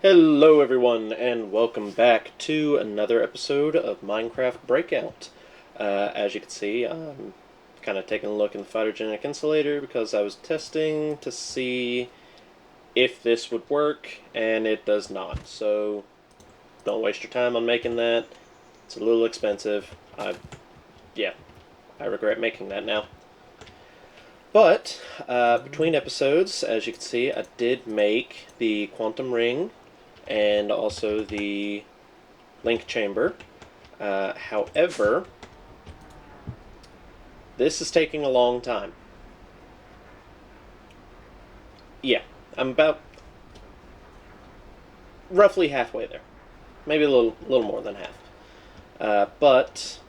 Hello everyone and welcome back to another episode of Minecraft Breakout. As you can see, I'm kind of taking a look in the photogenic insulator because I was testing to see if this would work, and it does not. So don't waste your time on making that. It's a little expensive. Yeah, I regret making that now. But between episodes, as you can see, I did make the quantum ring and also the link chamber. However, this is taking a long time. Yeah, I'm about roughly halfway there. Maybe a little more than half. But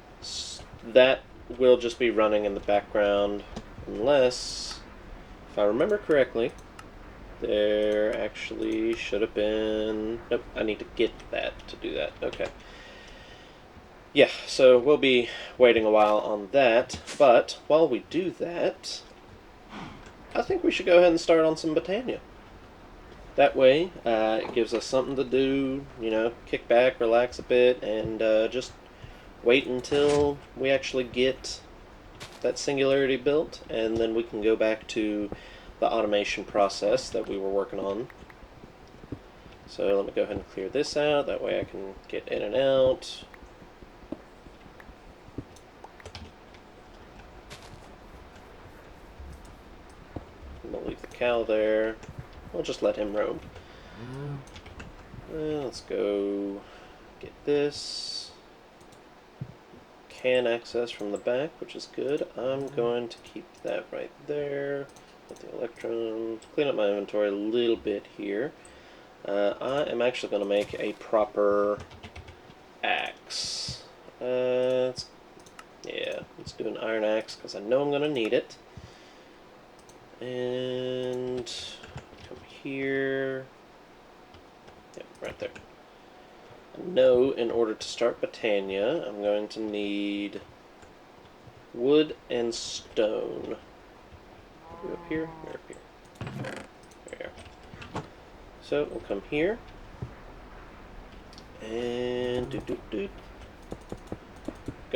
that will just be running in the background unless, if I remember correctly, there actually should have been... Nope, I need to get that to do that. Okay. Yeah, so we'll be waiting a while on that, but while we do that, I think we should go ahead and start on some Botania. That way, it gives us something to do, kick back, relax a bit, and just wait until we actually get that singularity built, and then we can go back to the automation process that we were working on. So let me go ahead and clear this out, that way I can get in and out. We'll leave the cow there. We'll just let him roam. Let's go get this. Can access from the back, which is good. I'm going to keep that right there. With the electrons. Clean up my inventory a little bit here. I am actually going to make a proper axe. Let's do an iron axe because I know I'm going to need it. And come here. Yep, right there. I know in order to start Botania, I'm going to need wood and stone. You up here? You're up here. There you are. So we'll come here. And go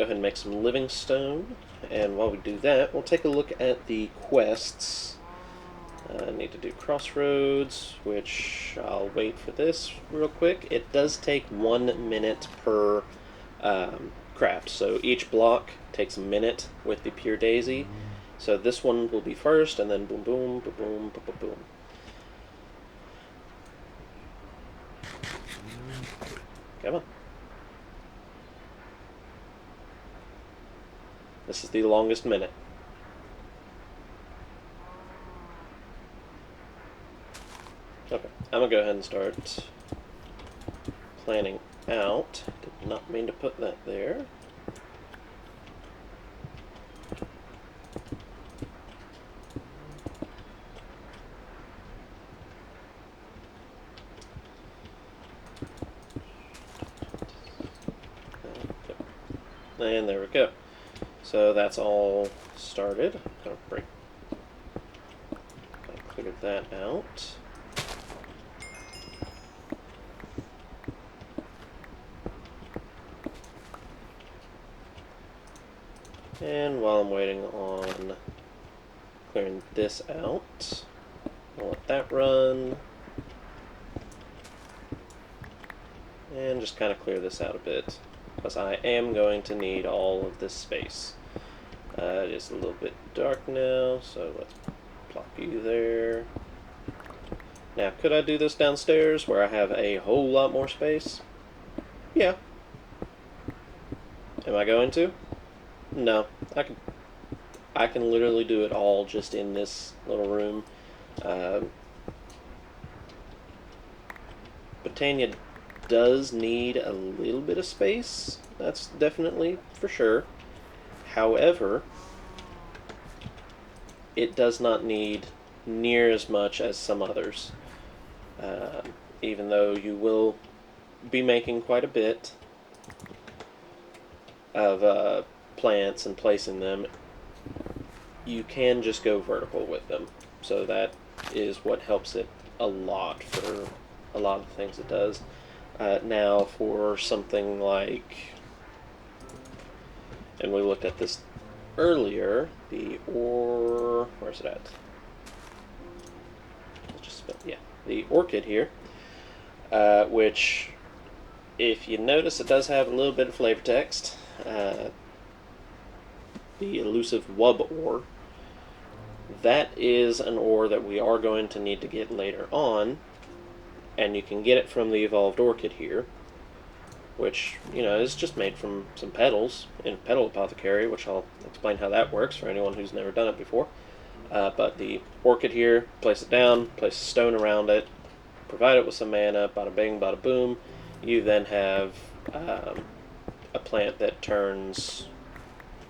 ahead and make some living stone. And while we do that, we'll take a look at the quests. I need to do crossroads, which I'll wait for this real quick. It does take 1 minute per craft, so each block takes a minute with the pure daisy. So this one will be first, and then boom, boom, boom, boom, boom, boom, boom. Come on. This is the longest minute. Okay, I'm gonna go ahead and start planning out. Did not mean to put that there. And there we go. So that's all started. Kind of clear that out. And while I'm waiting on clearing this out, I'll let that run. And just kind of clear this out a bit, because I am going to need all of this space. It is a little bit dark now, so let's plop you there. Now, could I do this downstairs where I have a whole lot more space? Yeah. Am I going to? No. I can literally do it all just in this little room. Botania does need a little bit of space. That's definitely for sure. However, it does not need near as much as some others. Even though you will be making quite a bit of plants and placing them, you can just go vertical with them. So that is what helps it a lot for a lot of the things it does. Now for something like, and we looked at this earlier, where's it at? Yeah, the orchid here, which, if you notice, it does have a little bit of flavor text. The elusive wub ore. That is an ore that we are going to need to get later on, and you can get it from the evolved orchid here, which, is just made from some petals in Petal Apothecary, which I'll explain how that works for anyone who's never done it before. But the orchid here, place it down, place a stone around it, provide it with some mana, bada bing, bada boom. You then have a plant that turns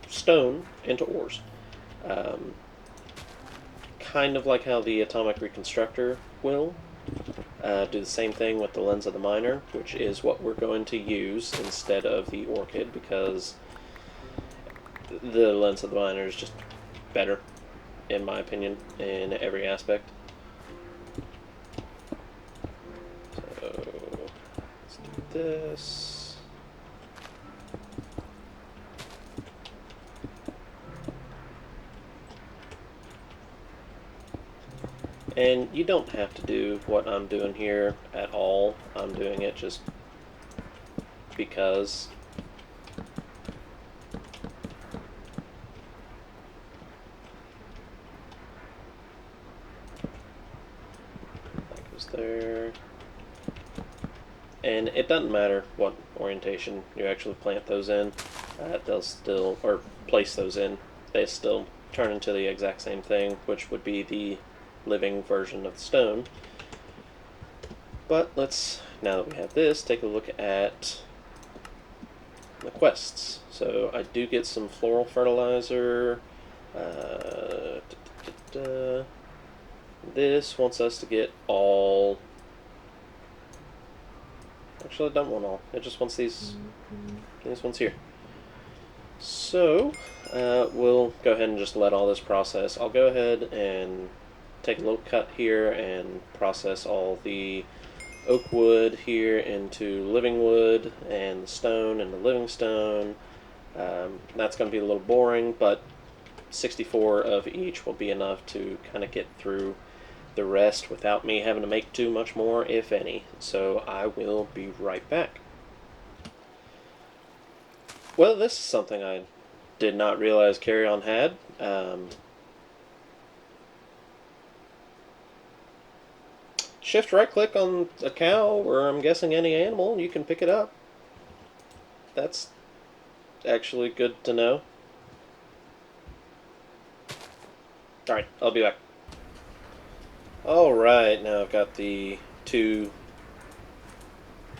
stone into ores. Kind of like how the Atomic Reconstructor will. Do the same thing with the Lens of the Miner, which is what we're going to use instead of the orchid, because the Lens of the Miner is just better, in my opinion, in every aspect. So, let's do this. And you don't have to do what I'm doing here at all. I'm doing it just because. That goes there. And it doesn't matter what orientation you actually plant those in. They'll still, or place those in, they still turn into the exact same thing, which would be the living version of the stone. But let's, now that we have this, take a look at the quests. So I do get some floral fertilizer. This wants us to get all. Actually, I don't want all. It just wants these ones here. So we'll go ahead and just let all this process. I'll go ahead and take a little cut here and process all the oak wood here into living wood, and the stone into living stone. That's going to be a little boring, but 64 of each will be enough to kind of get through the rest without me having to make too much more, if any. So I will be right back. Well, this is something I did not realize Carry On had. Shift right click on a cow, or I'm guessing any animal, you can pick it up. That's actually good to know. Alright, I'll be back. Alright, now I've got the two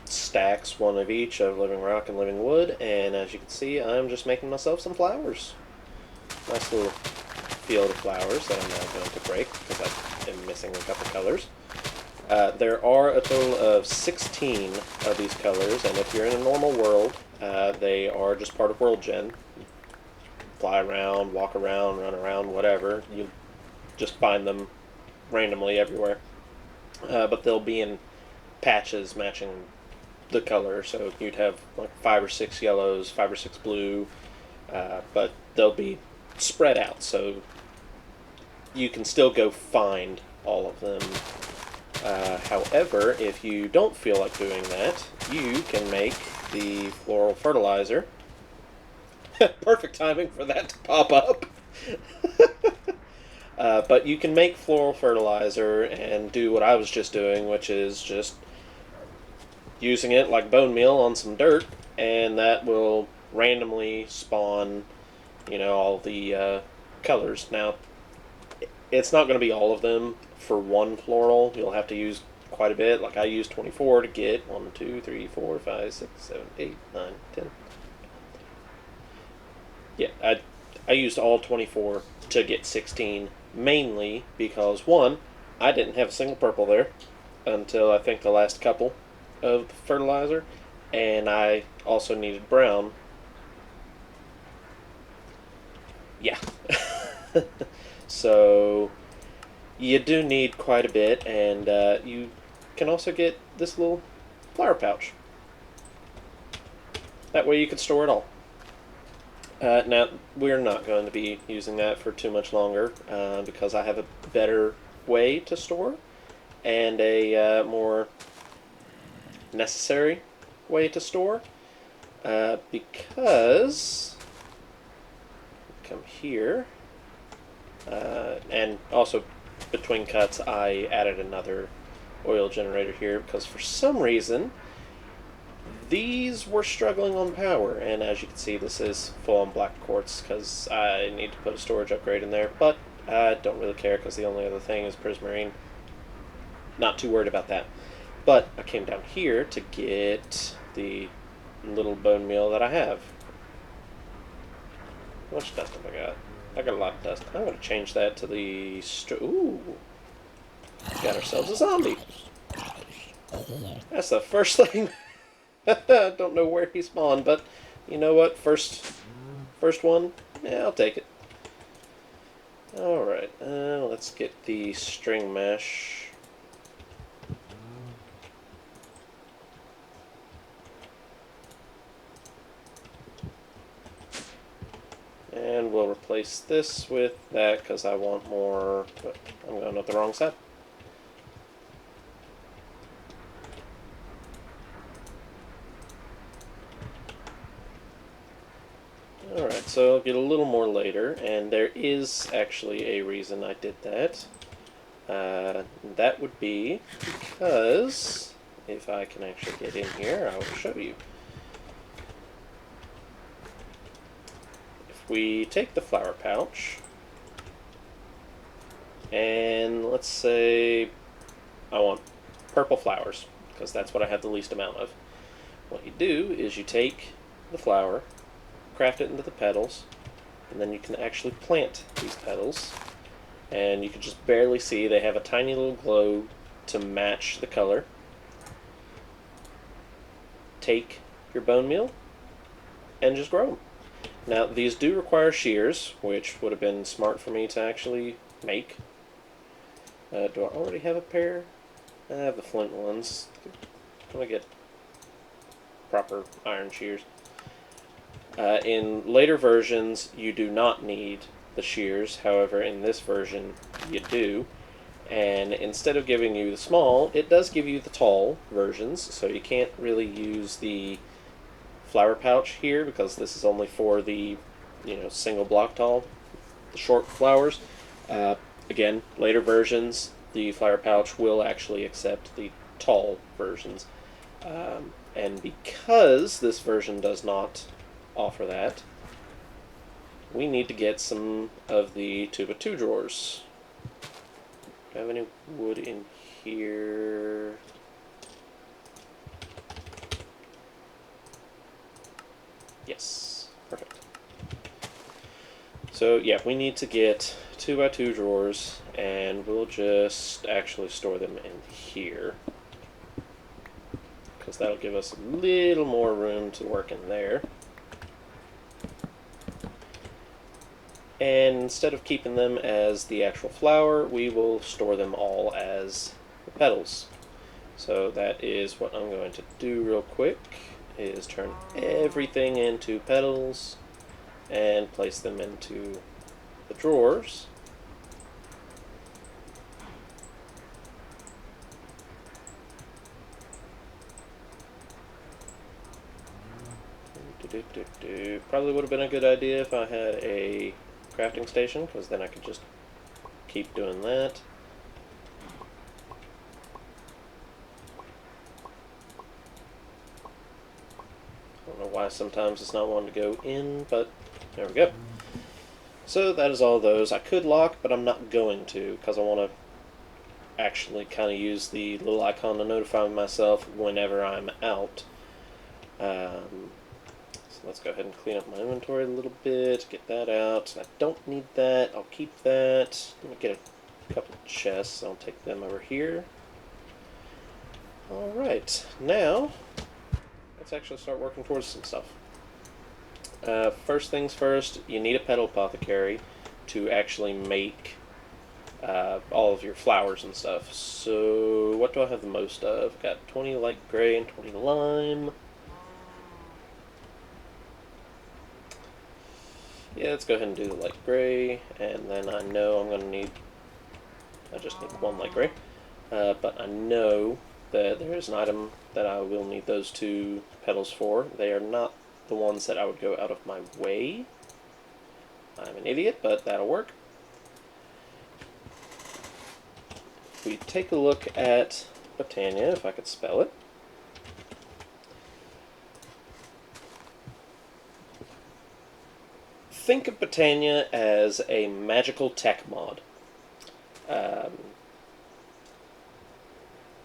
stacks, one of each, of living rock and living wood, and as you can see, I'm just making myself some flowers. Nice little field of flowers that I'm now going to break, because I am missing a couple colors. There are a total of 16 of these colors, and if you're in a normal world, they are just part of World Gen. Fly around, walk around, run around, whatever. You just find them randomly everywhere. But they'll be in patches matching the color, so you'd have like 5 or 6 yellows, 5 or 6 blue, but they'll be spread out, so you can still go find all of them. However, if you don't feel like doing that, you can make the floral fertilizer. Perfect timing for that to pop up. But you can make floral fertilizer and do what I was just doing, which is just using it like bone meal on some dirt, and that will randomly spawn, all the colors. Now, it's not going to be all of them for one floral. You'll have to use quite a bit. Like I used 24 to get 1, 2, 3, 4, 5, 6, 7, 8, 9, 10. Yeah, I used all 24 to get 16, mainly because, one, I didn't have a single purple there until I think the last couple of the fertilizer, and I also needed brown. Yeah. So you do need quite a bit, and you can also get this little flower pouch. That way you can store it all. Now, we're not going to be using that for too much longer because I have a better way to store and a more necessary way to store. Because come here, and also between cuts I added another oil generator here because for some reason these were struggling on power, and as you can see this is full on black quartz because I need to put a storage upgrade in there, but I don't really care because the only other thing is prismarine. Not too worried about that. But I came down here to get the little bone meal that I have. How much dust have I got? I got a lot of dust. I'm going to change that to the... Ooh! Got ourselves a zombie. That's the first thing. I don't know where he spawned, but you know what? First one? Yeah, I'll take it. Alright, let's get the string mesh. And we'll replace this with that because I want more, but I'm going up the wrong side. Alright, so I'll get a little more later, and there is actually a reason I did that. That would be because, if I can actually get in here, I will show you. If we take the flower pouch, and let's say I want purple flowers, because that's what I have the least amount of. What you do is you take the flower, craft it into the petals, and then you can actually plant these petals, and you can just barely see they have a tiny little glow to match the color. Take your bone meal and just grow them. Now these do require shears, which would have been smart for me to actually make. Do I already have a pair? I have the flint ones. Can I get proper iron shears? In later versions, you do not need the shears. However, in this version, you do. And instead of giving you the small, it does give you the tall versions. So you can't really use the flower pouch here because this is only for the, single block tall, the short flowers. Again, later versions, the flower pouch will actually accept the tall versions. And because this version does not offer that, we need to get some of the 2x2 drawers. Do I have any wood in here? Yes, perfect. So yeah, we need to get 2x2 drawers, and we'll just actually store them in here, because that'll give us a little more room to work in there. And instead of keeping them as the actual flower, we will store them all as the petals. So that is what I'm going to do real quick, is turn everything into petals and place them into the drawers. Probably would have been a good idea if I had a crafting station, because then I could just keep doing that. I don't know why sometimes it's not wanting to go in, but there we go. So that is all those. I could lock, but I'm not going to, because I want to actually kind of use the little icon to notify myself whenever I'm out. So let's go ahead and clean up my inventory a little bit, get that out. I don't need that, I'll keep that. Let me get a couple of chests, I'll take them over here. Alright, now let's actually start working towards some stuff. First things first, you need a petal apothecary to actually make all of your flowers and stuff. So what do I have the most of? Got 20 light gray and 20 lime. Yeah, let's go ahead and do the light gray, and then I know I'm going to need, I just need one light gray, but I know that there is an item that I will need those 2 petals for. They are not the ones that I would go out of my way. I'm an idiot, but that'll work. If we take a look at Botania, if I could spell it. Think of Botania as a magical tech mod.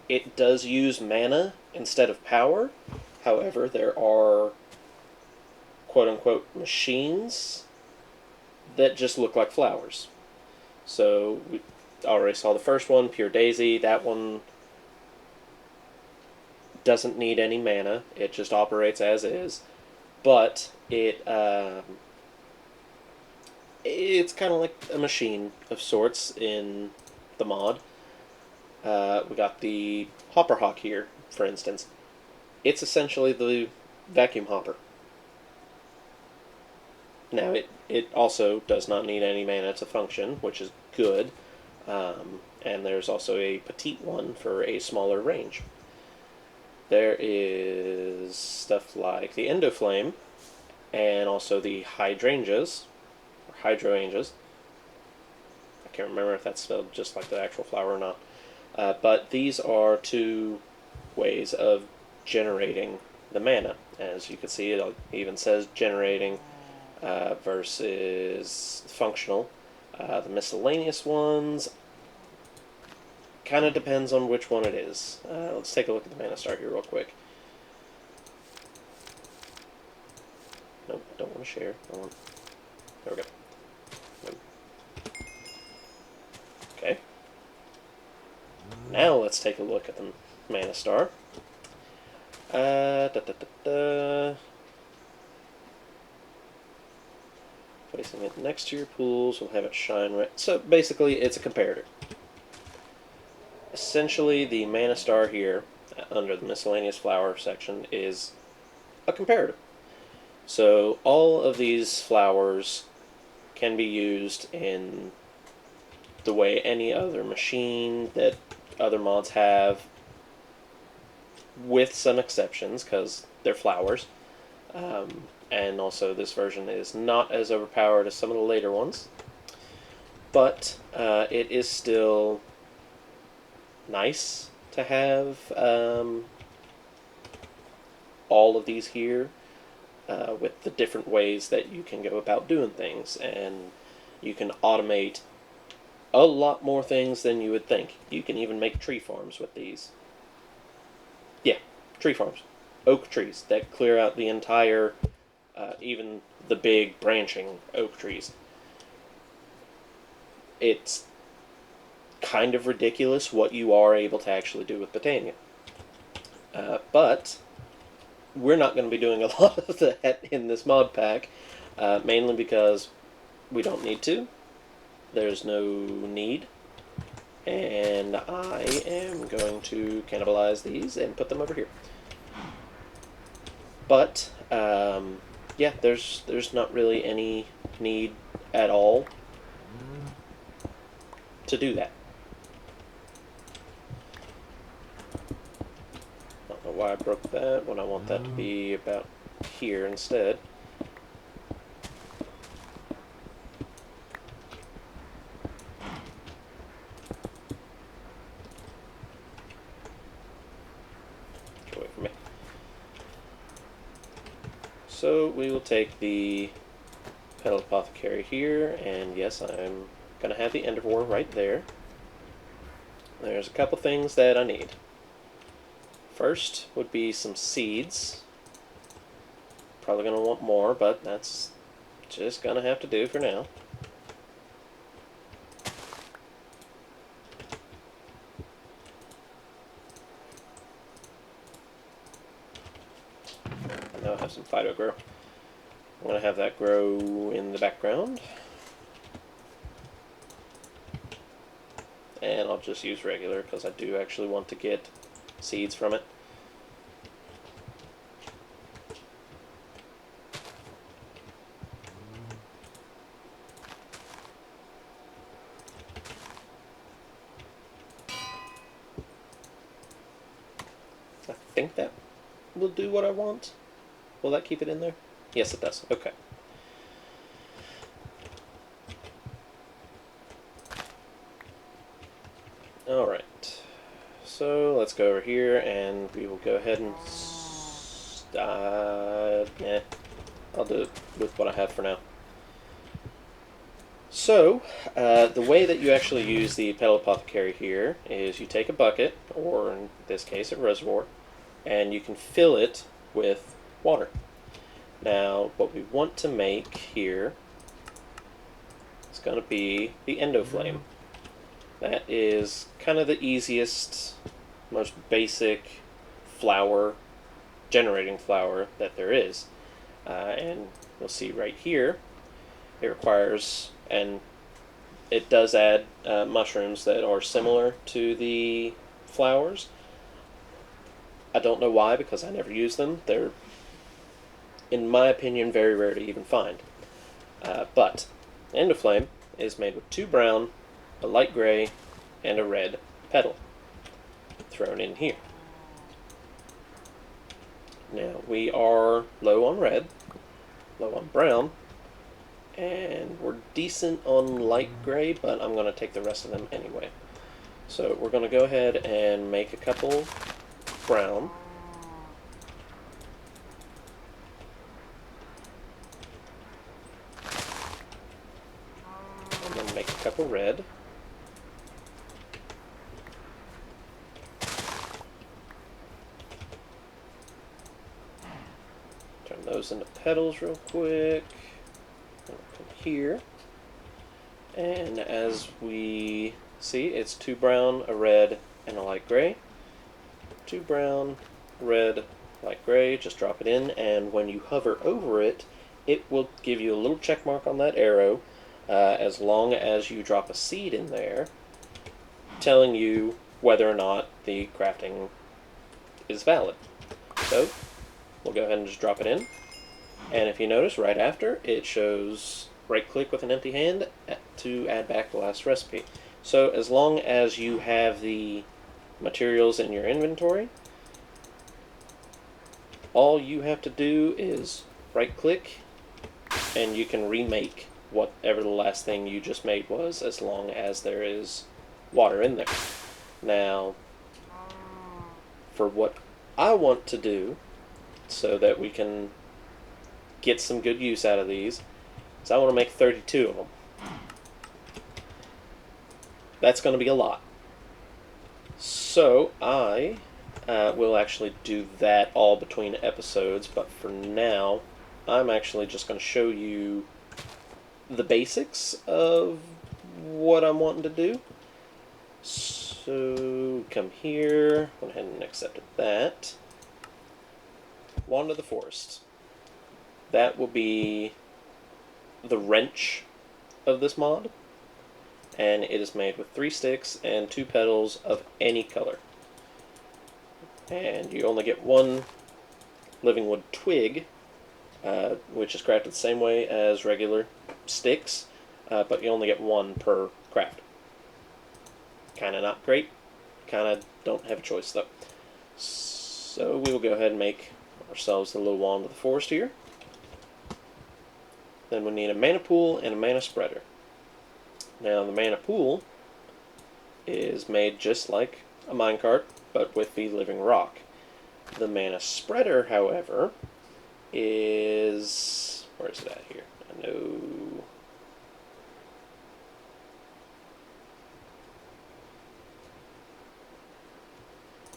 It does use mana instead of power. However, there are quote-unquote machines that just look like flowers. So we already saw the first one, Pure Daisy. That one doesn't need any mana. It just operates as is. But it's kind of like a machine of sorts in the mod. We got the Hopper Hawk here, for instance. It's essentially the vacuum hopper. Now, it also does not need any mana to function, which is good. And there's also a petite one for a smaller range. There is stuff like the Endoflame, and also the Hydrangeas, or Hydrangeas. I can't remember if that's spelled just like the actual flower or not. But these are 2 ways of generating the mana. As you can see, it even says generating versus functional. The miscellaneous ones kind of depends on which one it is. Let's take a look at the mana star here real quick. Nope, don't want to share. There we go. Nope. Okay. Now let's take a look at the mana star. Placing it next to your pools will have it shine red. So basically, it's a comparator. Essentially, the mana star here, under the miscellaneous flower section, is a comparator. So all of these flowers can be used in the way any other machine that other mods have, with some exceptions, because they're flowers. And also this version is not as overpowered as some of the later ones. But it is still nice to have all of these here, with the different ways that you can go about doing things. And you can automate a lot more things than you would think. You can even make tree farms with these. Yeah, tree farms. Oak trees that clear out the entire, even the big branching oak trees. It's kind of ridiculous what you are able to actually do with Botania. But we're not going to be doing a lot of that in this mod pack, mainly because we don't need to. There's no need. And I am going to cannibalize these and put them over here. But, yeah, there's not really any need at all to do that. I don't know why I broke that when I want that to be about here instead. Get away from me. So we will take the Petal Apothecary here, and yes, I'm going to have the Enderwar right there. There's a couple things that I need. First would be some seeds. Probably going to want more, but that's just going to have to do for now. I know I have some Fido grow. I'm going to have that grow in the background. and I'll just use regular because I do actually want to get seeds from it. I think that will do what I want. Will that keep it in there? Yes, it does. Okay. Alright. So let's go over here and we will go ahead and I'll do it with what I have for now. So, the way that you actually use the petal apothecary here is you take a bucket, or in this case a reservoir, and you can fill it with water. Now, what we want to make here is going to be the endoflame. That is kind of the easiest, most basic flower, generating flower that there is. And you'll see right here, it requires, and it does add mushrooms that are similar to the flowers. I don't know why, because I never use them. They're, in my opinion, very rare to even find. But endoflame is made with 2 brown, a light gray, and a red petal thrown in here. Now we are low on red, low on brown, and we're decent on light gray, but I'm going to take the rest of them anyway. So we're going to go ahead and make a couple brown. I'm going to make a couple red. Turn those into petals real quick. Come here. And as we see, it's 2 brown, a red, and a light gray. 2 brown, red, light gray. Just drop it in, and when you hover over it, it will give you a little check mark on that arrow as long as you drop a seed in there, telling you whether or not the crafting is valid. So we'll go ahead and just drop it in. And if you notice, right after, it shows right-click with an empty hand to add back the last recipe. So as long as you have the materials in your inventory, all you have to do is right-click, and you can remake whatever the last thing you just made was, as long as there is water in there. Now, for what I want to do, so that we can get some good use out of these, is I want to make 32 of them. That's going to be a lot. So I will actually do that all between episodes, but for now I'm actually just going to show you the basics of what I'm wanting to do. So come here, go ahead and accept that. Wander the forest. That will be the wrench of this mod, and it is made with 3 sticks and 2 petals of any color. And you only get 1 living wood twig, which is crafted the same way as regular sticks, but you only get 1 per craft. Kinda not great, kinda don't have a choice though. So we will go ahead and make ourselves a little wand of the forest here. Then we need a mana pool and a mana spreader. Now the mana pool is made just like a minecart, but with the living rock. The mana spreader, however, is... where is it at here? I know...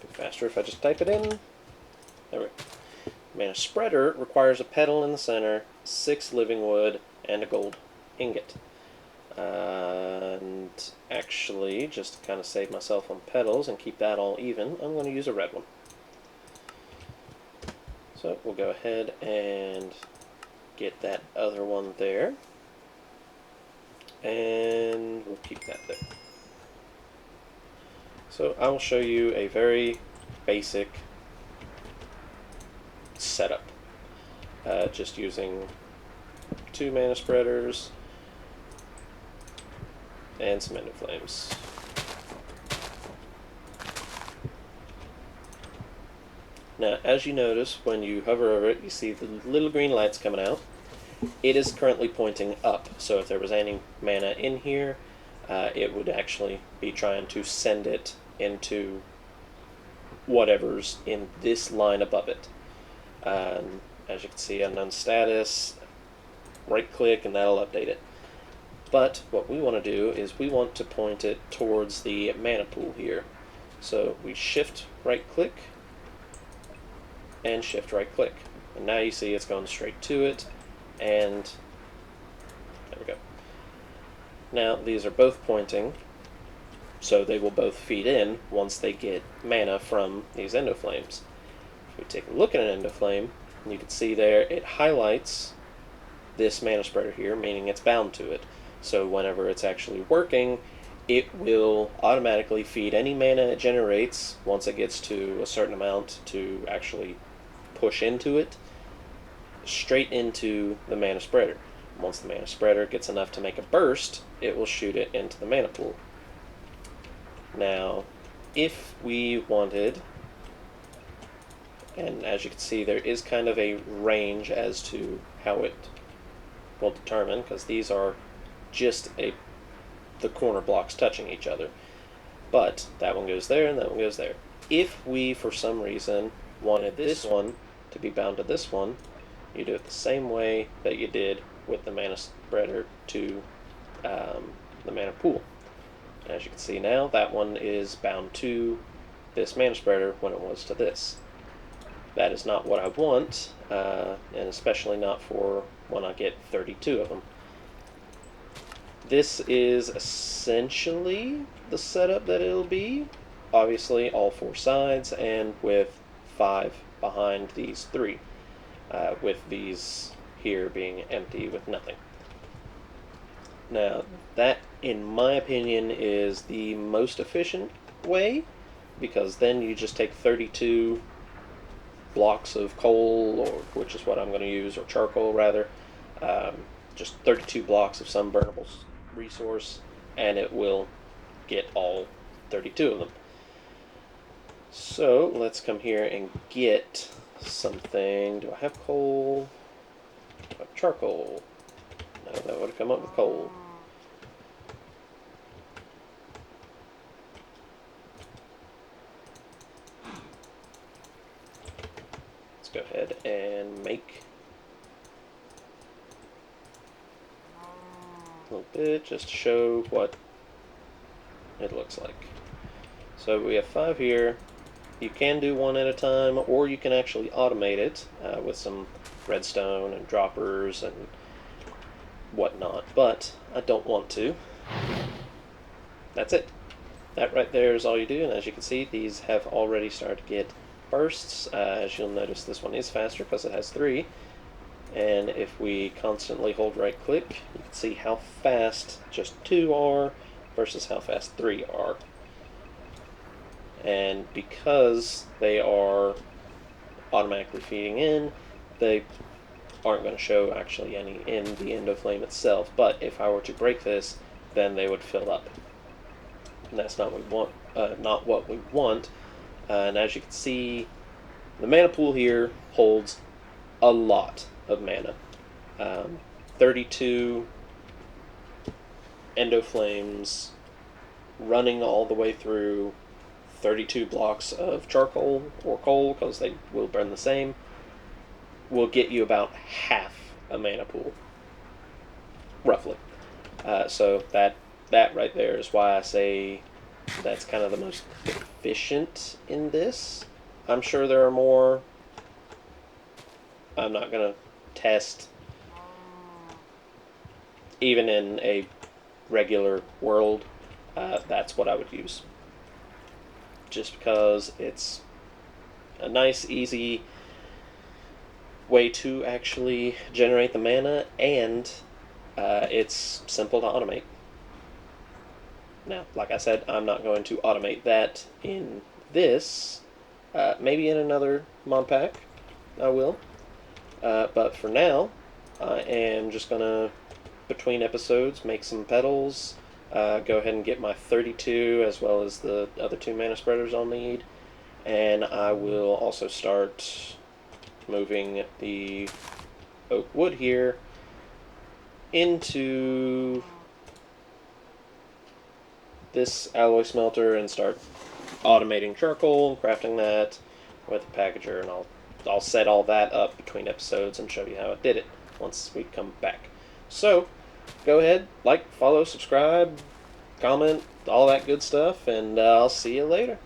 Be faster if I just type it in. There we go. Mana spreader requires a petal in the center, 6 living wood, and a gold ingot. And actually, just to kind of save myself on petals and keep that all even, I'm going to use a red one. So we'll go ahead and get that other one there. And we'll keep that there. So I will show you a very basic setup, just using 2 mana spreaders and some ender flames. Now, as you notice, when you hover over it, you see the little green lights coming out. It is currently pointing up, so if there was any mana in here, it would actually be trying to send it into whatever's in this line above it. As you can see, unknown status, right click and that'll update it. But what we want to do is we want to point it towards the mana pool here. So we shift right click and shift right click. And now you see it's going straight to it, and there we go. Now these are both pointing, so they will both feed in once they get mana from these endoflames. If we take a look at an endoflame, you can see there it highlights this mana spreader here, meaning it's bound to it. So whenever it's actually working, it will automatically feed any mana it generates once it gets to a certain amount to actually push into it, straight into the mana spreader. Once the mana spreader gets enough to make a burst, it will shoot it into the mana pool. Now, if we wanted, and as you can see, there is kind of a range as to how it will determine, because these are just the corner blocks touching each other. But that one goes there and that one goes there. If we, for some reason, wanted this one to be bound to this one, you do it the same way that you did with the mana spreader to the mana pool. As you can see now, that one is bound to this mana spreader when it was to this. That is not what I want, and especially not for when I get 32 of them. This is essentially the setup that it'll be. Obviously, all 4 sides, and with 5 behind these 3, with these here being empty with nothing. Now, that, in my opinion, is the most efficient way, because then you just take 32 blocks of coal, or which is what I'm going to use, or charcoal rather, just 32 blocks of some burnable resource, and it will get all 32 of them. So let's come here and get something. Do I have coal? Do I have charcoal? No, that would have come up with coal. Let's go ahead and make a little bit just to show what it looks like. So we have 5 here. You can do one at a time, or you can actually automate it with some redstone and droppers and whatnot, but I don't want to. That's it. That right there is all you do, and as you can see, these have already started to get bursts. As you'll notice, this one is faster because it has 3, and if we constantly hold right click, you can see how fast just 2 are versus how fast 3 are. And because they are automatically feeding in, they aren't going to show actually any in the endoflame itself. But if I were to break this, then they would fill up, and that's not what we want. Not what we want. And as you can see, the mana pool here holds a lot of mana. 32 endoflames running all the way through 32 blocks of charcoal or coal, because they will burn the same, will get you about half a mana pool, roughly. So that right there is why I say that's kind of the most efficient in this. I'm sure there are more. I'm not going to test even in a regular world. That's what I would use, just because it's a nice, easy way to actually generate the mana, and it's simple to automate. Now, like I said, I'm not going to automate that in this. Maybe in another mod pack, I will. But for now, I am just going to, between episodes, make some pedals, go ahead and get my 32 as well as the other 2 mana spreaders I'll need. And I will also start moving the oak wood here into this alloy smelter and start automating charcoal and crafting that with a packager, and I'll set all that up between episodes and show you how I did it once we come back. So go ahead, like, follow, subscribe, comment, all that good stuff, and I'll see you later.